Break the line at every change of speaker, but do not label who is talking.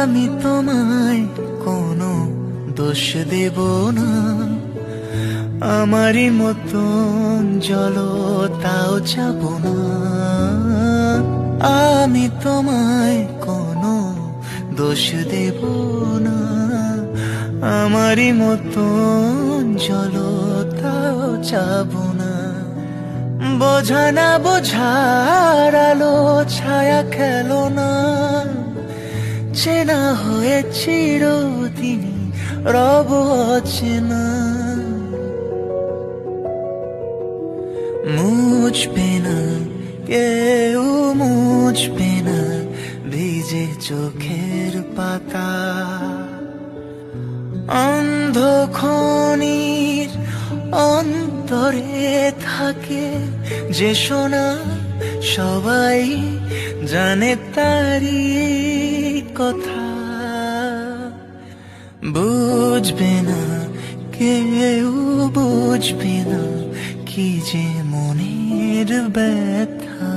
আমি তোমায় কোনো দোষ দেব না, আমারই মতন জলতাও যাব না। আমি তোমায় কোনো দোষ দেব না, আমারই মতন জলতাও যাব না। বোঝা না বোঝার আলো ছায়া খেলো না, চেনা হয়ে চিরদিনই রব অচেনা। মুছবে না কেউ, মুছবে না ভিজে চোখের পাতা। অন্ধখনির অন্তরে থাকে যে সোনা, সবাই জানে তারি কথা। বুঝবে না কেউ, বুঝবে না কি যে মনের ব্যথা।